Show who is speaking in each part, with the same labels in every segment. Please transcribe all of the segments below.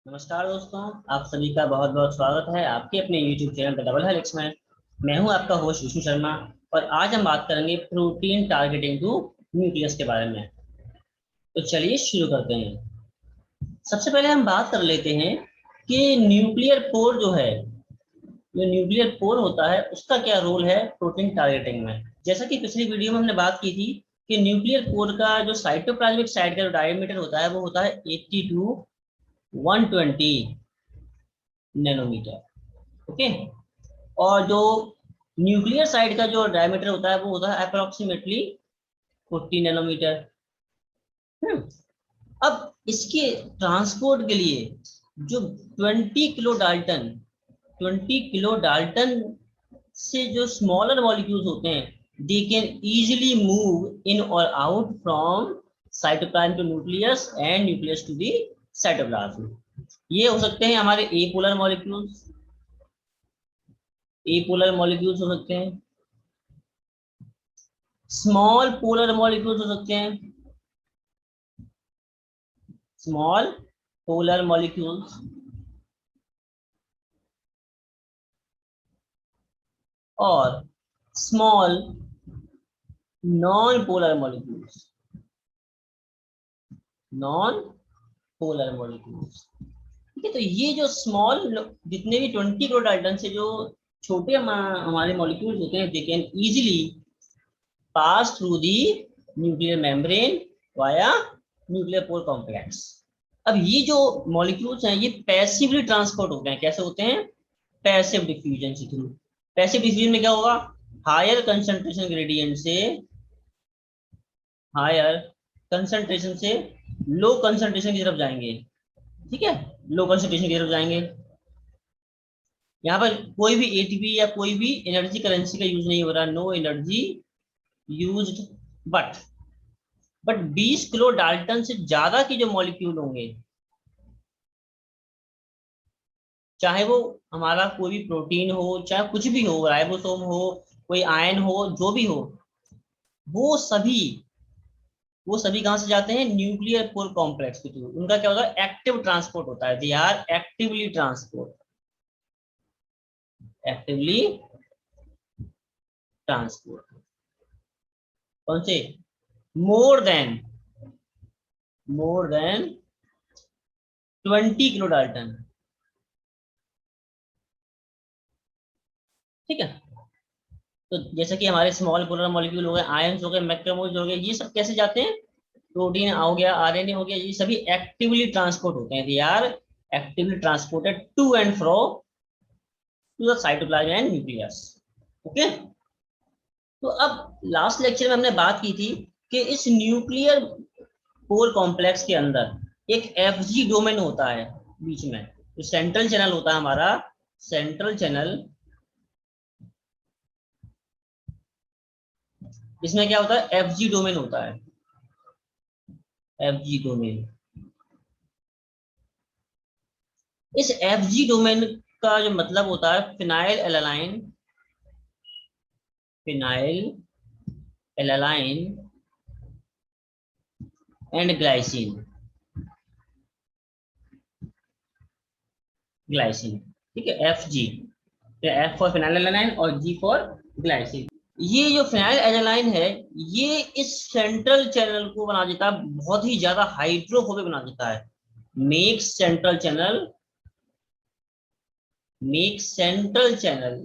Speaker 1: नमस्कार दोस्तों, आप सभी का बहुत बहुत स्वागत है आपके अपने YouTube channel the double helix में। मैं हूं आपका होस्ट विष्णु शर्मा और आज हम बात करेंगे प्रोटीन टारगेटिंग टू न्यूक्लियस के बारे में। तो चलिए शुरू करते हैं। सबसे पहले हम बात कर लेते हैं कि न्यूक्लियर पोर जो है, जो न्यूक्लियर पोर होता है उसका क्या रोल है प्रोटीन टारगेटिंग में। जैसा कि पिछली वीडियो में हमने बात की थी कि न्यूक्लियर पोर का जो साइटोप्लाज्मिक साइड का जो डायमीटर होता है वो होता है 80 टू 120 नैनोमीटर। ओके। और जो न्यूक्लियर साइड का जो डायमीटर होता है वो होता है अप्रोक्सीमेटली 40 नैनोमीटर। अब इसके ट्रांसपोर्ट के लिए जो 20 किलो डाल्टन 20 किलो डाल्टन से जो स्मॉलर मॉलिक्यूल्स होते हैं they can easily move in और out from cytoplasm to nucleus and nucleus to the cytoplasm. ये हो सकते हैं हमारे एपोलर मॉलिक्यूल्स, एपोलर मॉलिक्यूल्स हो सकते हैं, स्मॉल पोलर मॉलिक्यूल्स हो सकते हैं, स्मॉल पोलर मॉलिक्यूल्स, और small non polar molecules, non polar molecules. ठीक है, तो ये जो स्मॉल जितने भी 20 किलो डाल्टन से जो छोटे हमारे मॉलिक्यूल्स होते हैं they can easily pass through the nuclear membrane via nuclear pore complex. अब ये जो मॉलिक्यूल्स हैं ये पैसिवली ट्रांसपोर्ट होते हैं। कैसे होते हैं? पैसिव डिफ्यूजन के थ्रू। पैसिव डिफ्यूजन में क्या होगा? हायर कंसंट्रेशन ग्रेडियंट से, हायर कंसंट्रेशन से लो कंसंट्रेशन की तरफ जाएंगे। ठीक है, लो कंसंट्रेशन की तरफ जाएंगे। यहाँ पर कोई भी एटीपी या कोई भी एनर्जी करेंसी का यूज नहीं हो रहा, no energy used. But 20 kilo dalton से ज्यादा की जो मॉलिक्यूल होंगे, चाहे वो हमारा कोई भी प्रोटीन हो, चाहे कुछ भी हो, राइबोसोम हो, कोई आयन हो, जो भी हो, वो सभी वो सभी कहां से जाते हैं? न्यूक्लियर पोर कॉम्प्लेक्स के थ्रू। उनका क्या होता है? एक्टिव ट्रांसपोर्ट होता है। They are actively transport, actively transport. कौन से? More than more than 20 kilo dalton. ठीक है, तो जैसे कि हमारे स्मॉल पोलर मॉलिक्यूल हो गए, आयंस हो गए, मैक्रोमोल्स हो गए, ये सब कैसे जाते हैं? प्रोटीन हो गया, आरएनए हो गया, ये सभी एक्टिवली ट्रांसपोर्ट होते हैं। They are actively transported to and fro to the cytoplasm and nucleus. Okay. तो अब लास्ट लेक्चर में हमने बात की थी कि इस न्यूक्लियर पोर कॉम्प्लेक्स के अंदर एक एफजी डोमेन होता है बीच में, जो सेंट्रल चैनल होता है हमारा, सेंट्रल चैनल। इसमें क्या होता है? एफजी डोमेन होता है, एफजी डोमेन। इस एफजी डोमेन का जो मतलब होता है phenyl alanine, phenyl alanine and glycine, glycine. ठीक है, F G, F for phenyl alanine और जी फॉर ग्लाइसिन। ये जो फिनाइल एलानाइन है ये इस सेंट्रल चैनल को बना देता है, बहुत ही ज्यादा हाइड्रोफोबिक बना देता है। Make central channel, make central channel,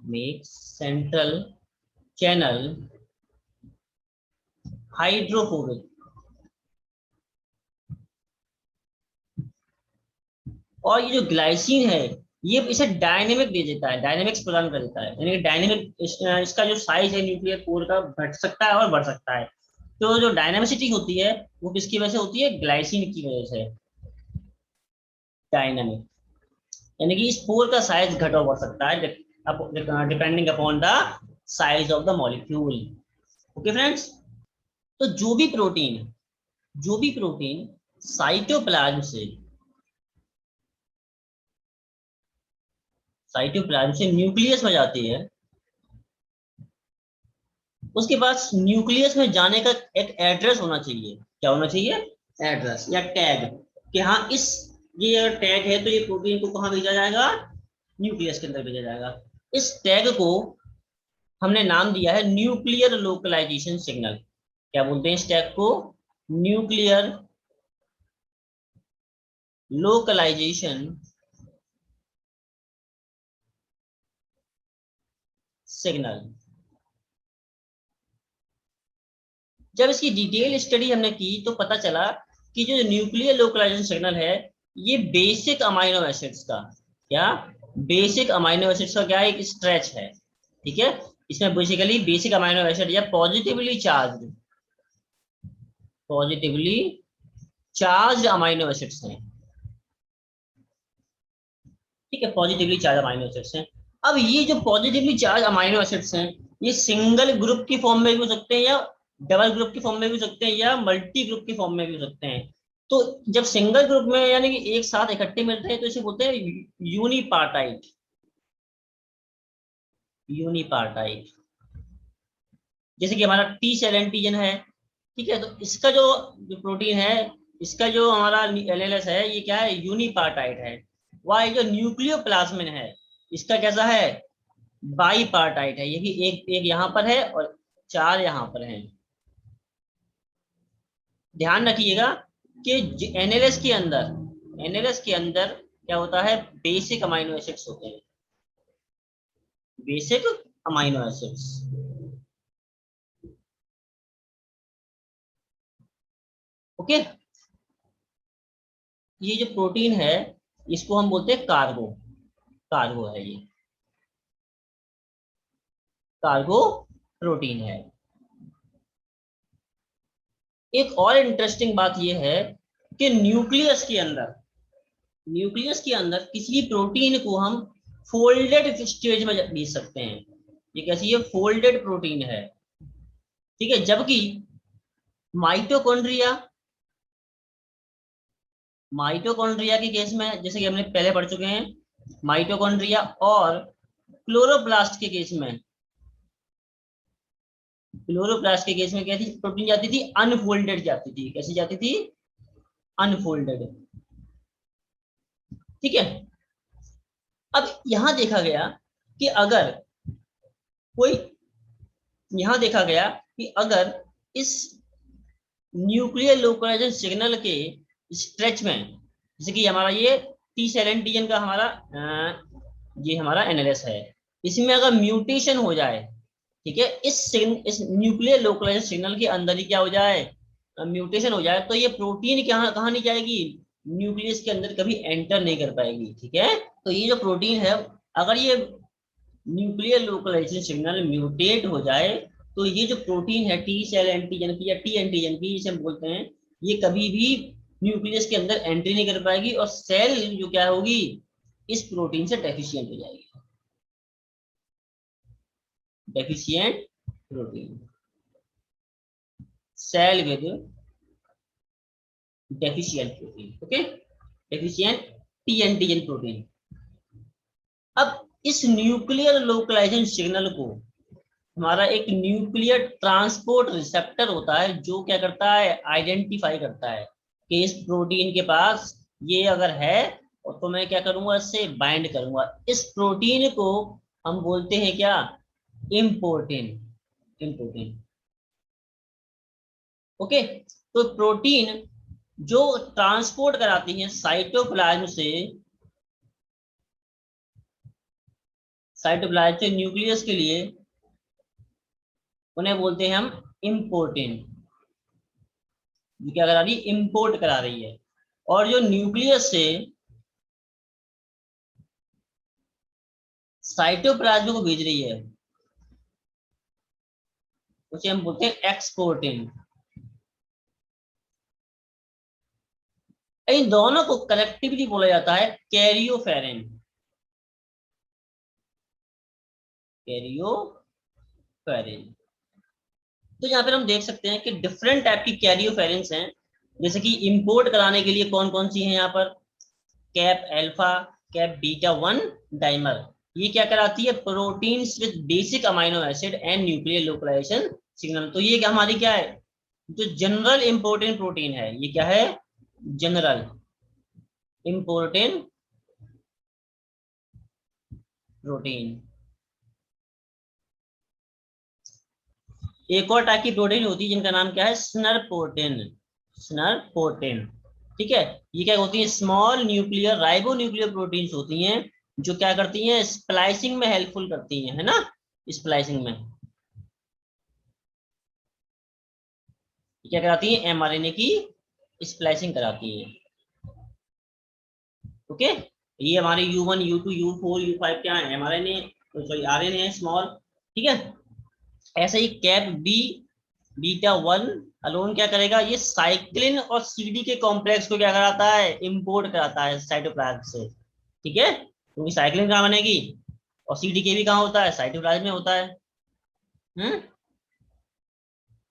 Speaker 1: make central channel hydrophobic. और ये जो ग्लाइसिन है ये इसे डायनेमिक दे देता है, डायनेमिक्स प्रदान कर देता है। यानी कि डायनेमिक इसका जो साइज है न्यूक्लियर पोर का घट सकता है और बढ़ सकता है। तो जो डायनेमिसिटी होती है वो किसकी वजह से होती है? ग्लाइसिन की वजह से। डायनेमिक यानी कि इस पोर का साइज घट और बढ़ सकता है depending upon the size of the molecule. Okay friends, तो जो भी प्रोटीन साइटोप्लाज्म से, साइटोप्लाज्म से न्यूक्लियस में जाती है, उसके पास न्यूक्लियस में जाने का एक एड्रेस होना चाहिए। क्या होना चाहिए? एड्रेस या टैग कि हाँ इस ये अगर टैग है तो ये प्रोटीन को कहाँ भेजा जाएगा, न्यूक्लियस के अंदर भेजा जाएगा। इस टैग को हमने नाम दिया है न्यूक्लियर लोकलाइजेशन सिग्नल। क्या बोलते हैं इस टैग को, न्यूक्लियर लोकलाइजेशन सिग्नल। जब इसकी डिटेल स्टडी हमने की तो पता चला कि जो न्यूक्लियर लोकलाइजेशन सिग्नल है ये बेसिक अमाइनो एसिड्स का क्या, बेसिक अमाइनो एसिड्स का क्या एक स्ट्रेच है। ठीक है, इसमें बेसिकली बेसिक अमाइनो एसिड या पॉजिटिवली चार्ज अमाइनो एसिड्स हैं। ठीक है, पॉजिटिवली चार्ज अमाइनो एसिड्स हैं। अब ये जो पॉजिटिवली चार्ज अमाइनो एसिड्स हैं ये सिंगल ग्रुप की फॉर्म में भी हो सकते हैं या डबल ग्रुप की फॉर्म में भी हो सकते हैं या मल्टी ग्रुप की फॉर्म में भी हो सकते हैं। तो जब सिंगल ग्रुप में यानी कि एक साथ इकट्ठे मिलते हैं तो इसे बोलते हैं यूनिपार्टाइट। यूनिपार्टाइट जैसे कि हमारा टी सेल एंटीजन है। ठीक है, तो इसका जो प्रोटीन है, इसका जो हमारा एलएलएस है ये क्या है, यूनिपार्टाइट है। वाई जो न्यूक्लियोप्लाज्मिन है इसका कैसा है, बाई पार्टाइट है। ये भी एक एक यहाँ पर है और 4 यहाँ पर हैं। ध्यान रखिएगा कि एनएलएस के अंदर क्या होता है, बेसिक अमाइनो एसिड्स होते हैं, बेसिक अमाइनो एसिड्स। ओके, ये जो प्रोटीन है इसको हम बोलते हैं कार्गो। कार्गो है ये, कार्गो प्रोटीन है। एक और इंटरेस्टिंग बात यह है कि न्यूक्लियस के अंदर किसी प्रोटीन को हम फोल्डेड स्टेज में भेज सकते हैं। ये कैसी है, फोल्डेड प्रोटीन है। ठीक है, जबकि माइटोकॉन्ड्रिया माइटोकॉन्ड्रिया के केस में जैसे कि हमने पहले पढ़ चुके हैं, माइटोकॉन्ड्रिया और क्लोरोप्लास्ट के केस में, क्लोरोप्लास्ट के केस में क्या थी, प्रोटीन जाती थी अनफोल्डेड जाती थी। कैसी जाती थी, अनफोल्डेड। ठीक है, अब यहां देखा गया कि अगर कोई यहां देखा गया कि अगर इस न्यूक्लियर लोकलाइजेशन सिग्नल के स्ट्रेच में, जैसे कि हमारा ये टी सेल एंटीजन का हमारा ये हमारा एनएलएस है, इसमें अगर म्यूटेशन हो जाए, ठीक है, इस न्यूक्लियर लोकलाइजेशन सिग्नल के अंदर ही क्या हो जाए, म्यूटेशन हो जाए, तो ये प्रोटीन कहाँ नहीं जाएगी, न्यूक्लियस के अंदर कभी एंटर नहीं कर पाएगी। ठीक है, तो ये जो प्रोटीन है अगर ये न्यूक्लियर लोकलाइजेशन सिग्नल म्यूटेट हो जाए तो ये जो प्रोटीन है टी सेल एंटीजन की या टी एंटीजन की जिसे हम बोलते हैं, ये कभी भी न्यूक्लियस के अंदर एंट्री नहीं कर पाएगी और सेल जो क्या होगी, इस प्रोटीन से डेफिशिएंट हो जाएगी। Deficient protein, cell with deficient protein. Okay, deficient T antigen protein. अब इस न्यूक्लियर लोकलाइजेशन सिग्नल को हमारा एक न्यूक्लियर ट्रांसपोर्ट रिसेप्टर होता है जो क्या करता है, आइडेंटिफाई करता है कि इस प्रोटीन के पास ये अगर है और तो मैं क्या करूंगा, इससे बाइंड करूंगा। इस प्रोटीन को हम बोलते हैं क्या, इम्पोर्टिन। इम्पोर्टिन। ओके, तो प्रोटीन जो ट्रांसपोर्ट कराती है साइटोप्लाज्म से न्यूक्लियस के लिए, उन्हें बोलते हैं हम इम्पोर्टिन। क्या करा रही, इंपोर्ट करा रही है। और जो न्यूक्लियस से साइटोप्लाज्म को भेज रही है उसे हम बोलते हैं एक्सपोर्टिन। इन दोनों को कलेक्टिवली बोला जाता है कैरियोफेरेन। कैरियोफेरेन। तो यहाँ पर हम देख सकते हैं कि डिफरेंट टाइप की कैरियोफेरेंस हैं। जैसे कि इंपोर्ट कराने के लिए कौन कौन सी हैं यहाँ पर, cap alpha, cap beta 1 dimer. ये क्या कराती है, proteins with basic amino acid and nuclear localisation signal. तो ये क्या हमारी क्या है, जो जनरल इंपोर्टेंट प्रोटीन है, ये क्या है? General important protein. एक और टाइप की प्रोटीन होती है जिनका नाम क्या है? स्नर प्रोटीन। स्नर प्रोटीन, ठीक है। ये क्या होती है? Small nuclear ribo nuclear proteins होती हैं, जो क्या करती हैं? स्प्लाइसिंग में हेल्पफुल करती हैं, है ना? स्प्लाइसिंग में क्या कराती है? एमआरएनए की स्प्लाइसिंग कराती है। ओके, ये हमारे U1 U2 U4 U5 क्या है? एमआरएनए, सॉरी आरएनए है स्मॉल, ठीक है। ऐसे ही cap B beta one alone क्या करेगा? ये साइक्लिन और सीडी के कॉम्प्लेक्स को क्या कराता है? इंपोर्ट कराता है साइटोप्लाज्म से, ठीक है। क्योंकि साइक्लिन कहाँ बनेगी और सीडी के भी कहाँ होता है? साइटोप्लाज्म में होता है। हम्म,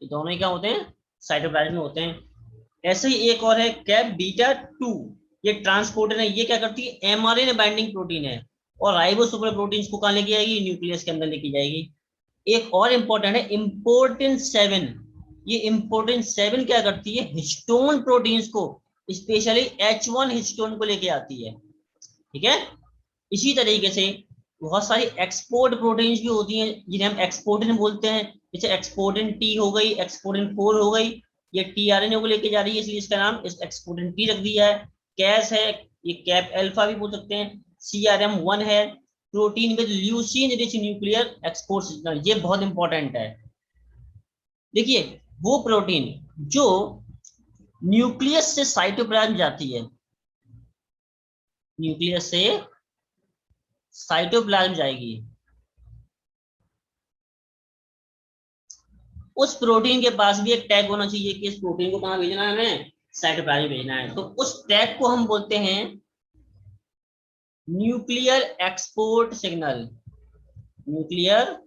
Speaker 1: ये दोनों ही क्या होते हैं? साइटोप्लाज्म में होते हैं। ऐसे ही एक और है कैप बीटा टू, ये ट्रांसपोर्टर है। ये क्या करती है? एमआरएनए बाइंडिंग प्रोटीन है, और राइबोसोमल प्रोटीन्स को कहाँ लेके जाएगी? न्यूक्लियस के अंदर लेके जाएगी। एक और इंपॉर्टेंट है इम्पोर्टेंट सेवन। ये इम्पोर्टेंट सेवन क्या करती है? हिस्टोन प्रोटीन्स को, स्पेशली H1 हिस्टोन को लेके आती है, ठीक है। इसी तरीके से बहुत सारी एक्सपोर्ट प्रोटीन्स भी होती हैं जिन्हें हम एक्सपोर्टिन बोलते हैं। जैसे एक्सपोर्टिन टी हो गई, एक्सपोर्टिन 4 हो गई, ये टीआरएनए को लेके जा रही है, इसलिए इसका नाम इस एक्सपोर्टिन टी रख दिया है। कैस है, ये कैप अल्फा भी बोल सकते हैं। CRM1 है, protein with leucine rich nuclear export signal, ये बहुत इंपॉर्टेंट है। देखिए, वो प्रोटीन जो न्यूक्लियस से साइटोप्लाज्म जाती है, न्यूक्लियस से साइटोप्लाज्म जाएगी, उस प्रोटीन के पास भी एक टैग होना चाहिए कि इस प्रोटीन को कहाँ भेजना है? हमें साइटोप्लाज्म भेजना है। तो उस टैग को हम बोलते हैं nuclear export signal. Nuclear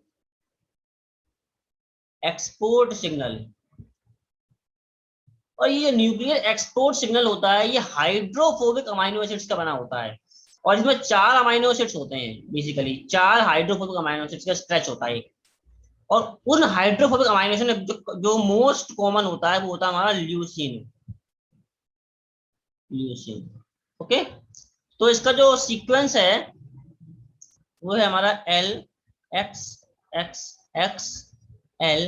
Speaker 1: export signal. और ये न्यूक्लियर एक्सपोर्ट सिग्नल होता है, ये हाइड्रोफोबिक अमाइनो एसिड्स का बना होता है, और इसमें 4 अमाइनो एसिड्स होते हैं। बेसिकली 4 हाइड्रोफोबिक अमाइनो एसिड्स का स्ट्रेच होता है। और उन हाइड्रोफोबिक अमाइनो एसिड में जो मोस्ट कॉमन होता है वो होता है हमारा ल्यूसीन। Leucine, okay. तो इसका जो सीक्वेंस है वो है हमारा L X X X L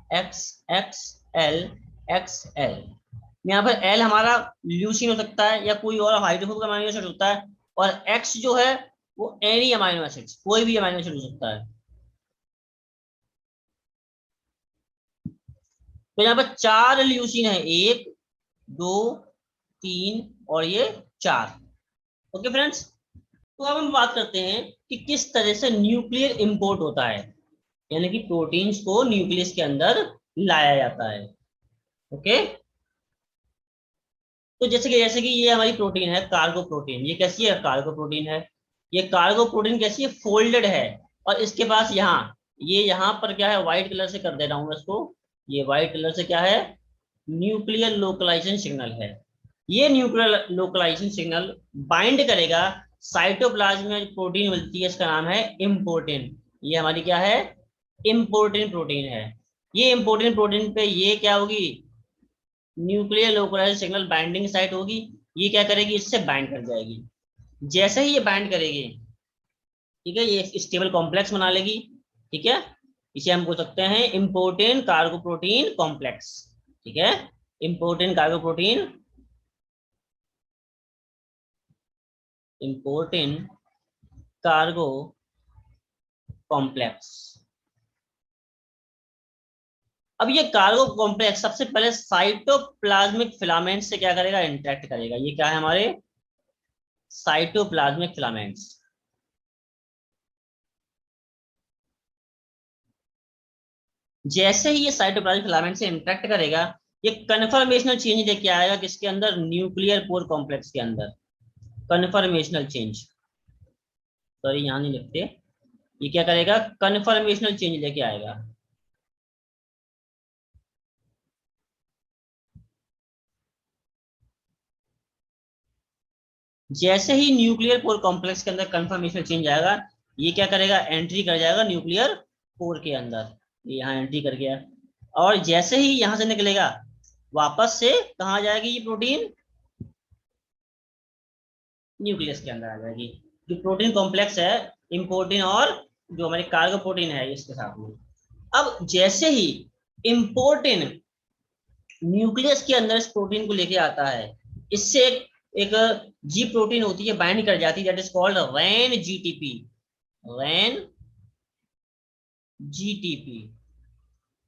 Speaker 1: X X L X L। यहाँ पर L हमारा ल्यूसीन हो सकता है या कोई और हाइड्रोफोबिक अमीनो एसिड होता है, और X जो है वो एनी अमीनो एसिड, कोई भी अमीनो एसिड हो सकता है। तो यहाँ पर 4 ल्यूसीन है, 1 2 3 और ये 4। ओके फ्रेंड्स, तो अब हम बात करते हैं कि किस तरह से न्यूक्लियर इंपोर्ट होता है, यानी कि प्रोटीन्स को न्यूक्लियस के अंदर लाया जाता है। ओके, तो जैसे कि ये हमारी प्रोटीन है कार्गो प्रोटीन। ये कैसी है? कार्गो प्रोटीन है। ये कार्गो प्रोटीन कैसी है? फोल्डेड है। और इसके पास यहाँ, ये यहाँ पर क्या है? व्हाइट कलर से कर दे रहा हूँ मैं इसको। ये व्हाइट कलर से क्या है? न्यूक्लियर लोकलाइजेशन सिग्नल है। ये न्यूक्लियर लोकलाइजेशन सिग्नल बाइंड करेगा साइटोप्लाज्म में। प्रोटीन मिलती है, इसका नाम है इम्पोर्टिन। ये हमारी क्या है? इम्पोर्टिन प्रोटीन है। ये इम्पोर्टिन प्रोटीन पे ये क्या होगी? Nuclear localisation signal binding site होगी। ये क्या करेगी? इससे बाइंड कर जाएगी। जैसे ही ये बाइंड करेगी, ठीक है, ये स्टेबल कॉम्प्लेक्स बना लेगी, ठीक है। इसे हम बोल सकते हैं इम्पोर्टेंट कार्गो प्रोटीन कॉम्प्लेक्स, ठीक है। Important cargo protein, important cargo complex. अब ये कार्गो कॉम्प्लेक्स सबसे पहले साइटोप्लाज्मिक फिलामेंट से क्या करेगा? इंटरेक्ट करेगा। ये क्या है? हमारे साइटोप्लाज्मिक फिलामेंट्स। जैसे ही ये साइटोप्लाज्मिक फिलामेंट से इंटरेक्ट करेगा, ये कन्फर्मेशनल चेंज लेके आएगा किसके अंदर? न्यूक्लियर पोर कॉम्प्लेक्स के अंदर। कन्फर्मेशनल चेंज, सॉरी यहाँ नहीं लिखते। ये क्या करेगा? कन्फर्मेशनल चेंज लेके आएगा। जैसे ही न्यूक्लियर पोर कॉम्प्लेक्स के अंदर कन्फर्मेशनल चेंज आएगा, ये क्या करेगा? एंट्री कर जाएगा न्यूक्लियर पोर के अंदर। ये यहाँ एंट्री कर गया। और जैसे ही यहाँ से निकलेगा, वापस से कहाँ आ जाएगी ये प्रोटीन? न्यूक्लियस के अंदर आ जाएगी। जो प्रोटीन कॉम्प्लेक्स है इम्पोर्टिन और जो हमारे कार्गो प्रोटीन है इसके साथ में। अब जैसे ही इम्पोर्टिन न्यूक्लियस के अंदर इस प्रोटीन को लेके आता है, इससे एक जी प्रोटीन होती है बाइंड कर जाती है, that is called Ran GTP. Ran GTP,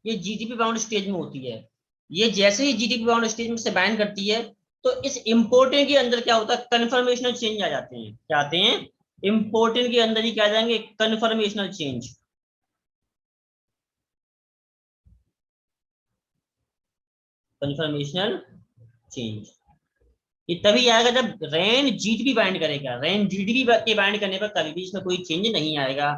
Speaker 1: ये जीटीपी बाउंड स्टेज में होती है। ये जैसे ही जीटीपी बाउंड स्टेज में से बाइंड करती है, तो इस इम्पोर्टेंट के अंदर क्या होता है, कन्फर्मेशनल चेंज आ जाते हैं। क्या आते हैं? इम्पोर्टेंट के अंदर ही क्या आ जाएंगे, कन्फर्मेशनल चेंज। कन्फर्मेशनल चेंज ये तभी आएगा जब रैन जीटीपी बाइंड करेगा। रैन जीटीपी के बाइंड करने पर कभी भी इसमें कोई चेंज नहीं आएगा।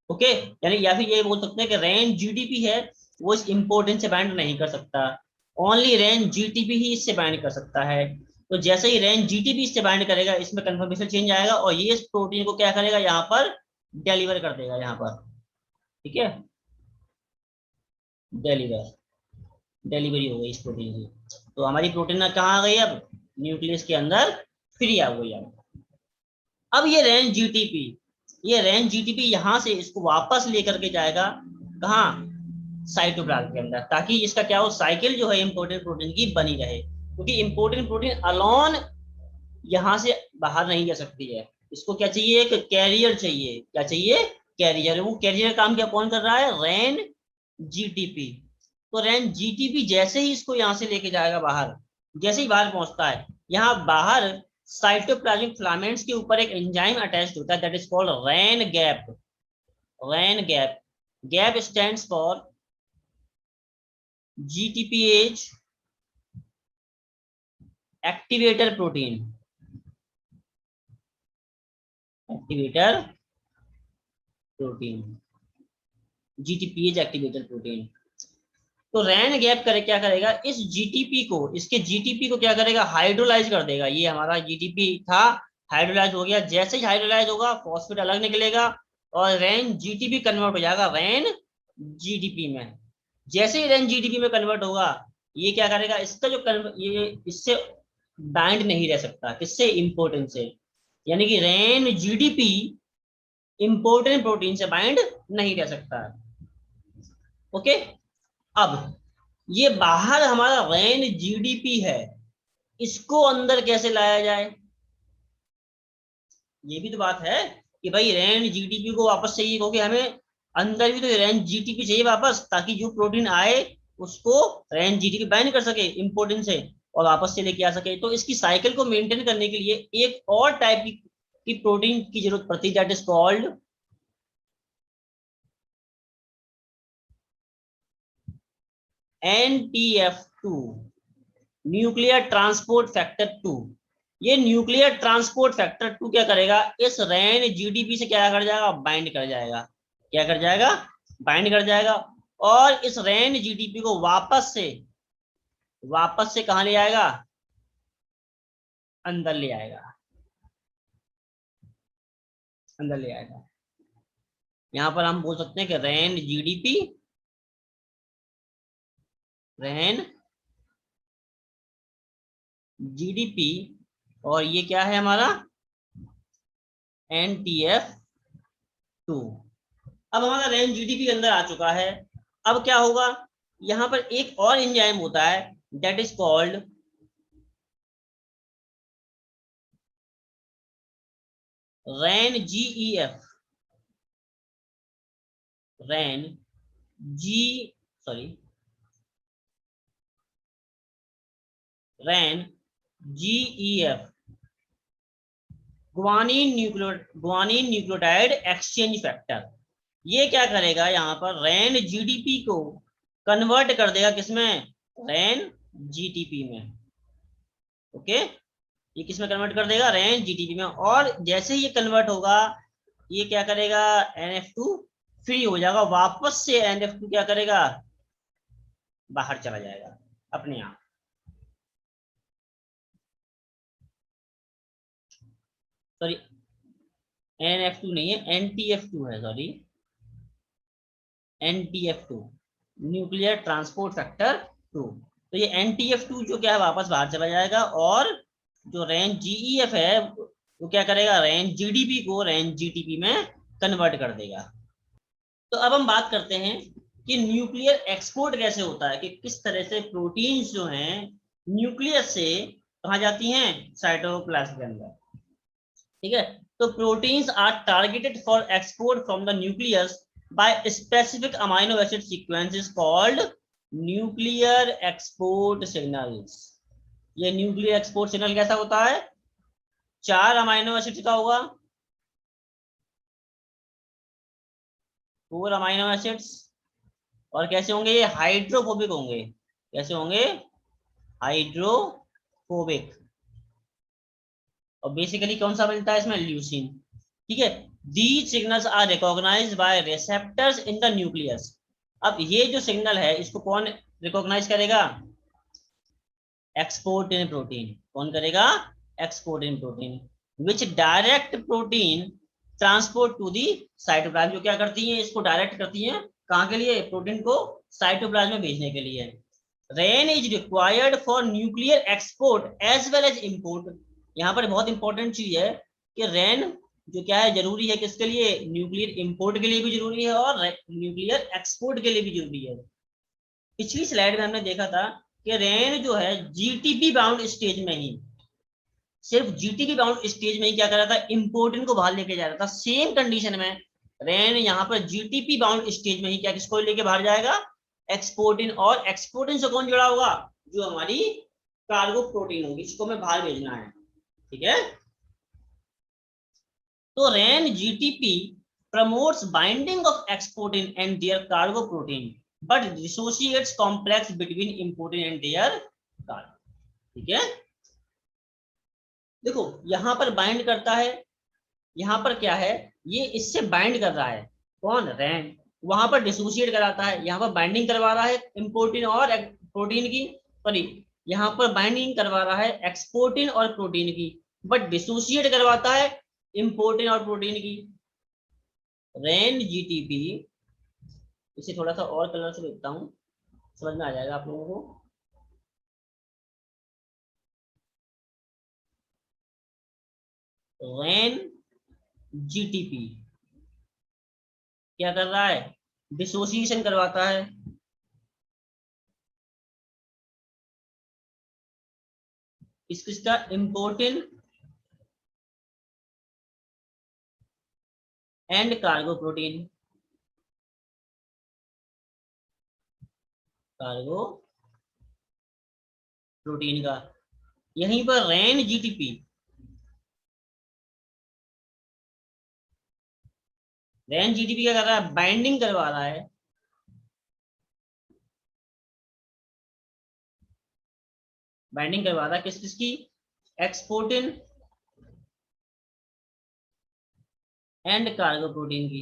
Speaker 1: ओके, यानी या फिर ये बोल सकते हैं कि रैन जीटीपी है वो इस इम्पोर्टेंट से बाइंड नहीं कर सकता, ओनली रैन जीटीपी ही इससे बाइंड कर सकता है। तो जैसे ही रैन जीटीपी इससे बाइंड करेगा, इसमें कन्फर्मेशन चेंज आएगा और ये इस प्रोटीन को क्या करेगा, यहाँ पर डिलीवर कर देगा यहाँ पर। ठीक है, डिलीवर, डिलीवरी हो गई इस प्रोटीन की। तो हमारी प्रोटीन कहाँ आ गई अब, न्यूक्लियस के अंदर फ्री आ गई। अब ये रैन जीटीपी, ये रैन जीटीपी यहां से इसको वापस लेकर के जाएगा कहाँ, साइटोप्लाज्म के अंदर, ताकि इसका क्या हो, साइकिल जो है इंपोर्टेंट प्रोटीन की बनी रहे। क्योंकि इंपोर्टेंट प्रोटीन अलोन यहां से बाहर नहीं जा सकती है, इसको क्या चाहिए, एक कैरियर चाहिए। क्या चाहिए? कैरियर। वो कैरियर काम क्या कौन कर रहा है, रैन जीटीपी। तो रैन जीटीपी जैसे ही इसको यहां से लेके जाएगा बाहर, जैसे ही बाहर पहुंचता है, यहाँ बाहर साइटोप्लाज्मिक फिलामेंट्स के ऊपर एक एंजाइम अटैच्ड होता है, that is called Ran GAP. Ran GAP, GAP stands for GTPase activator protein. Activator protein, GTPase activator protein. तो रैन गैप करे क्या करेगा, इस जीटीपी को, इसके जीटीपी को क्या करेगा, हाइड्रोलाइज कर देगा। ये हमारा जीटीपी था, हाइड्रोलाइज हो गया। जैसे ही हाइड्रोलाइज होगा, फॉस्फेट अलग निकलेगा और रैन जीटीपी कन्वर्ट हो जाएगा रैन जीटीपी में। जैसे ही रैन जीटीपी में कन्वर्ट होगा, ये क्या करेगा, इसका जो ये इससे बाइंड नहीं रह सकता, किससे, इंपोर्टेंट से। यानी कि रैन जीडीपी इंपोर्टेंट प्रोटीन से बाइंड नहीं रह सकता। ओके, अब ये बाहर हमारा रैन जीडीपी है, इसको अंदर कैसे लाया जाए, ये भी तो बात है कि भाई रैन जीडीपी को वापस चाहिए, क्योंकि हमें अंदर भी तो रैन जीडीपी चाहिए वापस, ताकि जो प्रोटीन आए उसको रैन जीडीपी बाइंड कर सके इंपोर्टेंट से और वापस से लेके आ सके। तो इसकी साइकिल को मेंटेन करने के लिए एक और टाइप की प्रोटीन की जरूरत पड़ती है, that is called NTF2, nuclear transport factor 2। ये न्यूक्लियर ट्रांसपोर्ट फैक्टर 2 क्या करेगा, इस रैन जीडीपी से क्या कर जाएगा, बाइंड कर जाएगा। क्या कर जाएगा, बाइंड कर जाएगा। और इस रैन जीडीपी को वापस से कहां ले आएगा, अंदर ले आएगा, अंदर ले आएगा। यहां पर हम बोल सकते हैं कि रैन जीडीपी, रैन जीडीपी, और ये क्या है हमारा, NTF2। अब हमारा रैन जीडीपी अंदर आ चुका है। अब क्या होगा, यहां पर एक और एंजाइम होता है, that is called Ran GEF. Ran G sorry Ran GEF, guanine nucleotide exchange factor. ये क्या करेगा, यहाँ पर रैन जीडीपी को कन्वर्ट कर देगा किसमें, रैन जीटीपी में। ओके, ये किसमें कन्वर्ट कर देगा, रैन जीटीपी में। और जैसे ही ये कन्वर्ट होगा, ये क्या करेगा, NF2 फ्री हो जाएगा, वापस से NF2 क्या करेगा, बाहर चला जाएगा अपने आप। सॉरी, NF2 नहीं है, NTF2 है, sorry, NTF2, nuclear transport factor 2। तो ये NTF2 जो क्या है वापस बाहर चला जाएगा, और जो रेंज GEF है वो क्या करेगा, रेंज GDP को रेंज GTP में कन्वर्ट कर देगा। तो अब हम बात करते हैं कि न्यूक्लियर एक्सपोर्ट कैसे होता है, कि किस तरह से प्रोटीन्स जो हैं न्यूक्लियस से कहाँ जाती हैं, साइटोप्लाज्म के अंदर। ठीक है, तो proteins are targeted for export from the nucleus by specific amino acid sequences called nuclear export signals. ये न्यूक्लियर एक्सपोर्ट सिग्नल कैसा होता है, 4 अमाइनो एसिड का होगा, 4 अमाइनो एसिड्स, और कैसे होंगे ये, हाइड्रोफोबिक होंगे। कैसे होंगे, हाइड्रोफोबिक। और बेसिकली कौन सा मिलता है इसमें, ल्यूसीन। ठीक है, these signals are recognised by receptors in the nucleus. अब ये जो सिग्नल है इसको कौन रिकॉग्नाइज करेगा, एक्सपोर्टिन प्रोटीन। कौन करेगा, exportin protein, which direct protein transport to the cytoplasm. जो क्या करती है, इसको डायरेक्ट करती है कहाँ के लिए, प्रोटीन को साइटोप्लाज्म में भेजने के लिए। Ran is required for nuclear export as well as import. यहाँ पर बहुत इंपॉर्टेंट चीज है कि रेन जो क्या है जरूरी है किसके लिए, न्यूक्लियर इंपोर्ट के लिए भी जरूरी है और न्यूक्लियर एक्सपोर्ट के लिए भी जरूरी है। पिछली स्लाइड में हमने देखा था कि रेन जो है जीटीपी बाउंड स्टेज में ही, सिर्फ जीटीपी बाउंड स्टेज में ही क्या कर रहा था, इंपोर्टेंट को बाहर लेके जा रहा था। सेम कंडीशन में रेन यहाँ पर जीटीपी बाउंड स्टेज में ही क्या किसको लेके बाहर जाएगा, एक्सपोर्टिन। और एक्सपोर्टिन से कौन जुड़ा होगा, जो हमारी कार्गो प्रोटीन होगी, इसको हमें बाहर भेजना है। ठीक है, तो Ran GTP promotes binding of exportin and their cargo protein but dissociates complex between importin and their cargo. ठीक है, देखो यहां पर बाइंड करता है, यहाँ पर क्या है, ये इससे बाइंड कर रहा है, कौन, रैन। वहां पर डिसोशिएट कराता है, यहाँ पर बाइंडिंग करवा रहा है इम्पोर्टिन और प्रोटीन की, सॉरी यहाँ पर बाइंडिंग करवा रहा है एक्सपोर्टिन और प्रोटीन की, बट डिसोशिएट करवाता है इम्पोर्टिन और प्रोटीन की। रैन जीटीपी, इसे थोड़ा सा और कलर से लिखता हूँ, समझ में आ जाएगा आप लोगों को। रैन जीटीपी क्या कर रहा है, डिसोसिएशन करवाता है किसका, importin and cargo protein, cargo protein का। यहीं पर रैन जीटीपी, रैन जीटीपी क्या कर रहा है, बाइंडिंग करवा रहा है, बाइंडिंग करवा रहा है किस किसकी, एक्सपोर्टिन एंड कार्गो प्रोटीन की,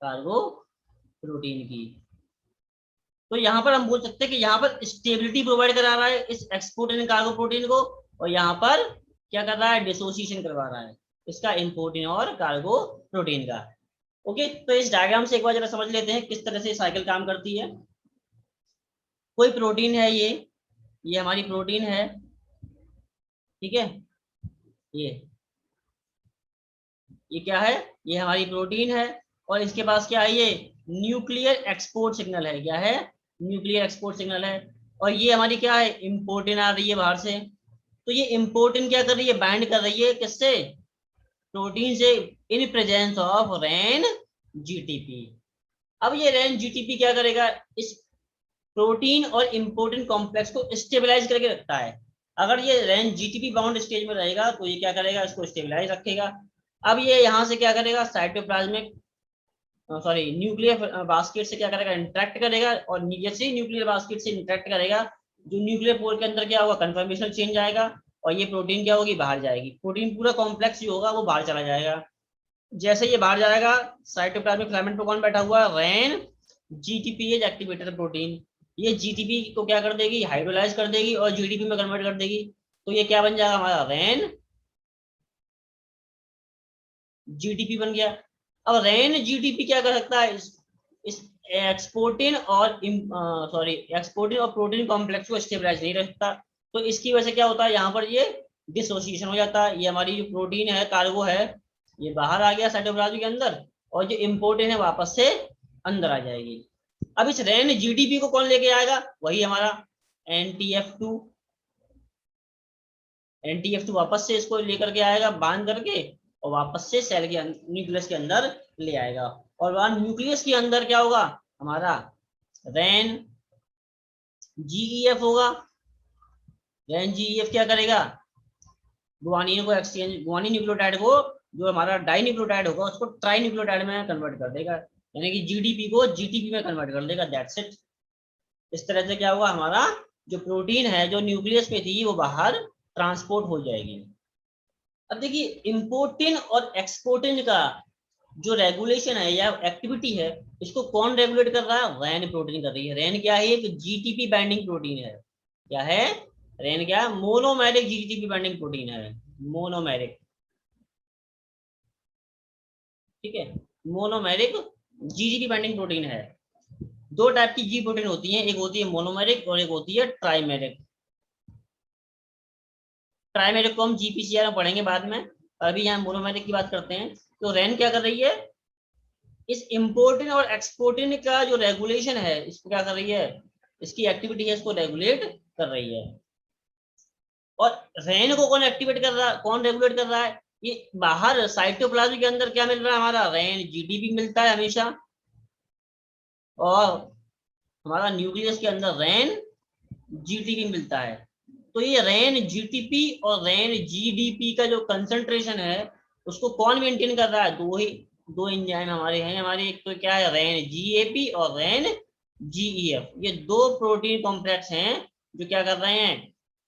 Speaker 1: कार्गो प्रोटीन की। तो यहाँ पर हम बोल सकते हैं कि यहाँ पर स्टेबिलिटी प्रोवाइड करा रहा है इस एक्सपोर्टिन एंड कार्गो प्रोटीन को, और यहाँ पर क्या कर रहा है, डिसोसिएशन करवा रहा है इसका, इम्पोर्टिन और कार्गो प्रोटीन का। ओके, तो इस डायग्राम से एक बार जरा समझ लेते हैं किस तरह से साइकिल काम करती है। कोई प्रोटीन है, ये हमारी प्रोटीन है। ठीक है, ये ये क्या है, ये हमारी प्रोटीन है, और इसके पास क्या है, ये न्यूक्लियर एक्सपोर्ट सिग्नल है। क्या है, न्यूक्लियर एक्सपोर्ट सिग्नल है। और ये हमारी क्या है, इम्पोर्टिन आ रही है बाहर से। तो ये इम्पोर्टिन क्या कर रही है, बाइंड कर रही है किससे, प्रोटीन से, in presence of rain GTP. अब ये रेन जीटीपी क्या करेगा, इस प्रोटीन और इम्पोर्टिन कॉम्प्लेक्स को स्टेबलाइज करके रखता है। अगर ये रेन जीटीपी बाउंड स्टेज में रहेगा तो ये क्या करेगा, इसको स्टेबलाइज रखेगा। अब ये यहाँ से क्या करेगा, साइटोप्लाज्मिक, सॉरी न्यूक्लियर बास्केट से क्या करेगा, इंटरेक्ट करेगा, और जैसे ही न्यूक्लियर बास्केट से इंटरेक्ट करेगा, जो न्यूक्लियर पोर के अंदर क्या होगा, कन्फर्मेशन चेंज आएगा, और ये प्रोटीन क्या होगी, बाहर जाएगी। प्रोटीन पूरा कॉम्प्लेक्स जो होगा वो बाहर चला जाएगा। जैसे ये बाहर जाएगा, साइटोप्लाज्मिक फिलामेंट पे कौन बैठा हुआ है, रेन जीटीपीएज एक्टिवेटर प्रोटीन। ये जीटीपी को क्या कर देगी, हाइड्रोलाइज कर देगी और जीडीपी में कन्वर्ट कर देगी। तो ये क्या बन जाएगा हमारा, रेन जीटीपी बन गया। अब रेन जीटीपी क्या कर सकता है, इस एक्सपोर्टिन और एक्सपोर्टिन और प्रोटीन कॉम्प्लेक्स को स्टेबलाइज नहीं रखता, तो इसकी वजह से क्या होता है, यहाँ पर ये डिसोसिएशन हो जाता है। ये हमारी जो प्रोटीन है, कार्गो है, ये बाहर आ गया साइटोप्लाज्म के अंदर, और जो इम्पोर्टेंट है वापस से अंदर आ जाएगी। अब इस रेन जीडीपी को कौन लेके आएगा, वही हमारा NTF2। NTF2 वापस से इसको लेकर के आएगा बांध करके, और वापस से सेल के न्यूक्लियस के अंदर ले आएगा। और वहां न्यूक्लियस के अंदर क्या होगा, हमारा रेन GEF होगा। रेन GEF क्या करेगा, गुआनिन को एक्सचेंज, गुआनिन न्यूक्लियोटाइड को, जो हमारा डाई न्यूक्लियोटाइड होगा, उसको ट्राई न्यूक्लियोटाइड में कन्वर्ट कर देगा, यानी कि GDP को GTP में कन्वर्ट कर देगा। That's it. इस तरह से क्या होगा, हमारा जो प्रोटीन है जो न्यूक्लियस में थी वो बाहर ट्रांसपोर्ट हो जाएगी। अब देखिए, इम्पोर्टिन और एक्सपोर्टिन का जो रेगुलेशन है या एक्टिविटी है, इसको कौन रेगुलेट कर रहा है, रैन प्रोटीन कर रही है। रैन क्या है, एक GTP बाइंडिंग प्रोटीन है। क्या है रैन, क्या मोनोमेरिक GTP बाइंडिंग प्रोटीन है, मोनोमेरिक। ठीक है, मोनोमेरिक GTP बाइंडिंग प्रोटीन है। दो टाइप की जी प्रोटीन होती है, एक होती है मोनोमेरिक और एक होती है ट्राइमेरिक। ट्राइमेरिक को हम GPCR में पढ़ेंगे बाद में, अभी यहाँ मोनोमेरिक की बात करते हैं। तो रैन क्या कर रही है, इस इम्पोर्टिन और एक्सपोर्टिन का जो रेगुलेशन है, इसको क्या कर रही है, इसकी एक्टिविटी है, इसको रेगुलेट कर रही है। और रैन को कौन एक्टिवेट कर रहा है, कौन रेगुलेट कर रहा है, ये बाहर साइटोप्लाज्म के अंदर क्या मिल रहा है, हमारा रैन GDP मिलता है हमेशा, और हमारा न्यूक्लियस के अंदर रैन GTP मिलता है। तो ये रैन GTP और रैन GDP का जो कंसंट्रेशन है, उसको कौन मेंटेन कर रहा है, दो एंजाइम हमारे हैं। हमारे एक तो क्या है, रैन GAP और रैन GEF। ये दो प्रोटीन कॉम्प्लेक्स हैं जो क्या कर रहे हैं,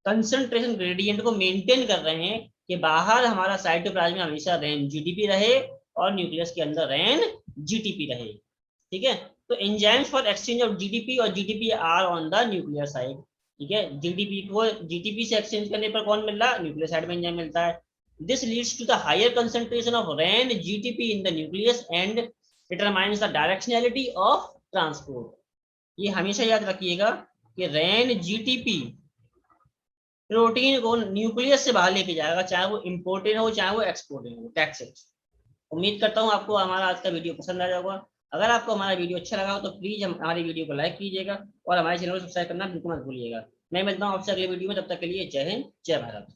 Speaker 1: कंसंट्रेशन ग्रेडियंट को मेंटेन कर रहे हैं, कि बाहर हमारा साइटोप्लाज्म में हमेशा रैन GDP रहे और न्यूक्लियस के अंदर रैन GTP रहे। ठीक है, तो enzymes for exchange of GDP और GTP are on the nuclear side. ठीक है, GDP को GTP से एक्सचेंज करने पर कौन मिल रहा है, न्यूक्लियर साइड में एंजाइम मिलता है। This leads to the higher concentration of Ran GTP in the nucleus and determines the directionality of transport. ये हमेशा याद रखिएगा कि रैन GTP प्रोटीन को न्यूक्लियस से बाहर लेके जाएगा, चाहे वो इम्पोर्टेड हो चाहे वो एक्सपोर्टेड हो। That's it. उम्मीद करता हूँ आपको हमारा आज का वीडियो पसंद आया होगा। अगर आपको हमारा वीडियो अच्छा लगा हो तो प्लीज हमारी वीडियो को लाइक कीजिएगा और हमारे चैनल को सब्सक्राइब करना बिल्कुल मत भूलिएगा। मैं मिलता हूँ आपसे अगले वीडियो में, तब तक के लिए जय हिंद, जय भारत।